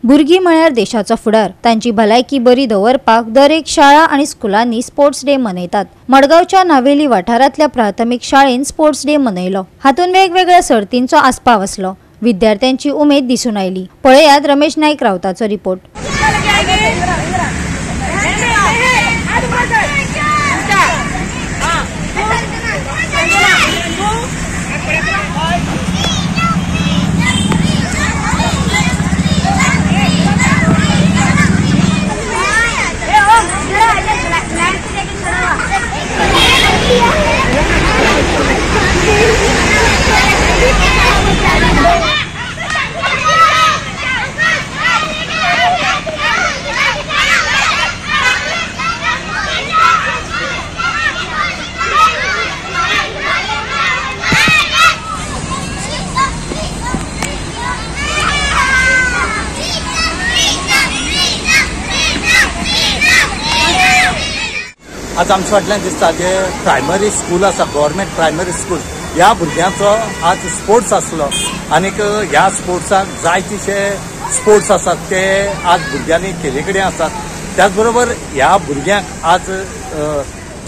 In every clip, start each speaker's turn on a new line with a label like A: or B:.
A: भुरगीं म्हळ्यार देशाचो फुडार। तांची भलायकी बरी दवरपाक दर एक शाळा आणि स्कुलांनी स्पोर्ट्स डे मनयतात। मडगावच्या नावेली वाठारांतल्या प्राथमिक शाळेन स्पोर्ट्स डे मनयलो। हातून वेगवेगळ्या सर्तींचो आस्पाव आसलो। विद्यार्थ्यांची उमेद दिसून आयली। पळयात रमेश नाईक रावताचो रिपोर्ट।
B: आज आमच्या फाटल्यान दिसता जे प्रायमरी स्कूल आसा, गव्हर्मेंट प्रायमरी स्कूल, ह्या भुरग्यांचो आज स्पोर्ट्स आसलो। आनीक ह्या स्पोर्ट्साक जायतीशे स्पोर्ट्स आसात ते आज भुरग्यांनी केले कडेन आसात। त्याच बरोबर ह्या भुरग्यांक आज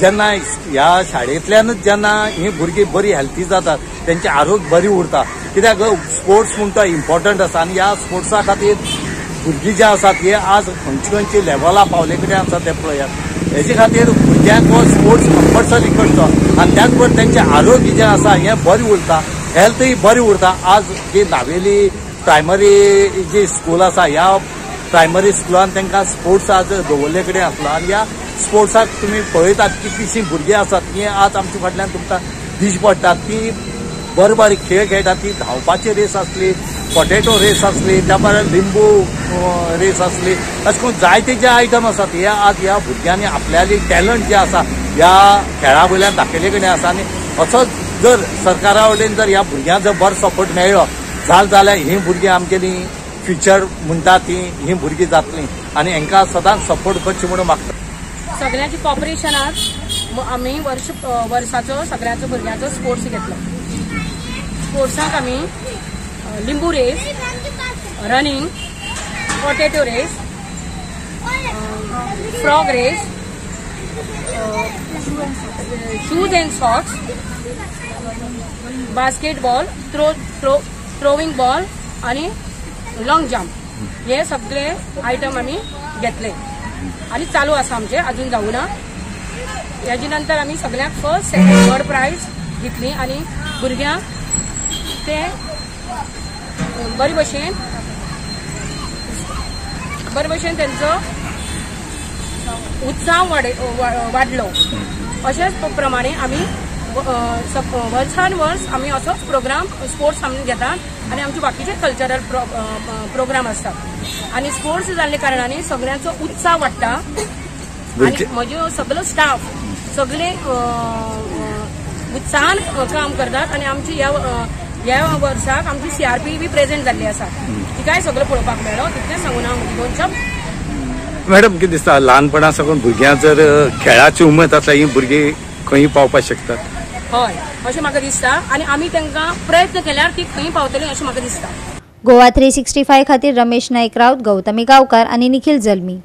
B: जेन्ना ह्या शाळेंतल्यानूच जेन्ना ही भुरगीं बरी हेल्थी जातात, त्यांचे आरोग्य बरी उरता। कित्याक स्पोर्ट्स म्हणटा तो इम्पॉर्टंट आसा आनी ह्या स्पोर्ट्सा खातीर भुरगीं जे आसात हे आज खंयची लेवला पावले कडेन आसात ते पळयात। हेजे खातीर भुरग्यांक हो स्पोर्ट्स कंपल्सरी करचो आनी त्याच बरोबर तेंचे आरोग्य जे आसा हें बरें उरता, हेल्थय बरी उरता। आज जी नावेली प्रायमरी जी स्कूल आसा, ह्या प्रायमरी स्कुलान तांकां स्पोर्ट्स आज दवरले कडेन आसलो आनी ह्या स्पोर्ट्साक तुमी पळयतात कितलीशीं भुरगीं आसात ही आज आमच्या फाटल्यान तुमकां दिश्टी पडटात। ती बरे बरे खेळ खेळटात। ती धांवपाची रेस आसली, पोटेटो रेस आसली, त्या भायर लिंबू रेस आसली, अशें करून जायते जे आयटम आसात हे आज ह्या भुरग्यांनी आपल्याली टॅलंट जे आसा ह्या खेळा वयल्यान दाखयले कडेन आसा। आनी असोच जर सरकारा वटेन जर ह्या भुरग्यांक जर बरो सपोर्ट मेळ्ळो जाल्यार ही भुरगीं आमगेली फ्युचर म्हणटा ही भुरगीं जातलीं आनी हांकां सदांच सपोर्ट करचें म्हणून मागता।
C: सगळ्यांची कॉपरेशनात आमी वर्साचो सगळ्यांचो भुरग्यांचो स्पोर्ट्स घेतलो। स्पोर्ट्साक आमी लिंबू race, running, potato race, frog race, shoes and socks, basketball, throwing ball आणि लॉंग जंप हे सगळे आयटम आमी घेतले आणि चालू आसा आमचे, अजून जाऊना। याची नंतर आमी सगळ्यांक फर्स्ट सेकंड थर्ड प्राइज घेतली आणि भुरग्यांक ते बरे भशेन त्यांचो उत्साह वाढलो। अशेच प्रमाणे आमी वर्सान वर्स आमी असोच प्रोग्राम स्पोर्ट्स आमी घेतात आणि आमचे बाकीचे कल्चरल प्रोग्राम असतात आणि स्पोर्ट्स जाल्ले कारणाने सगळ्यांचो उत्साह वाडटा आणि म्हजो सगळो स्टाफ सगळे उत्साहान काम करतात आणि आमची ह्या वर्साक आमची CRP बी प्रेझेंट जाल्ली आसा। तिकाय सगळं पळोवपाक मेळ्ळो, तितलें सांगून हांव दोन शब्द।
B: मॅडम कितें दिसता ल्हानपणा साकून भुरग्यां जर खेळाची उमेद आसा ही भुरगीं खंय पावपाक शकतात?
C: हय, अशें म्हाका दिसता आणि आमी तांकां प्रयत्न केल्यार ती खंय पावतली अशें म्हाका दिसता।
A: गोवा 365 खातीर रमेश नाईक रावत, गौतमी गांवकार आणि निखिल जल्मी।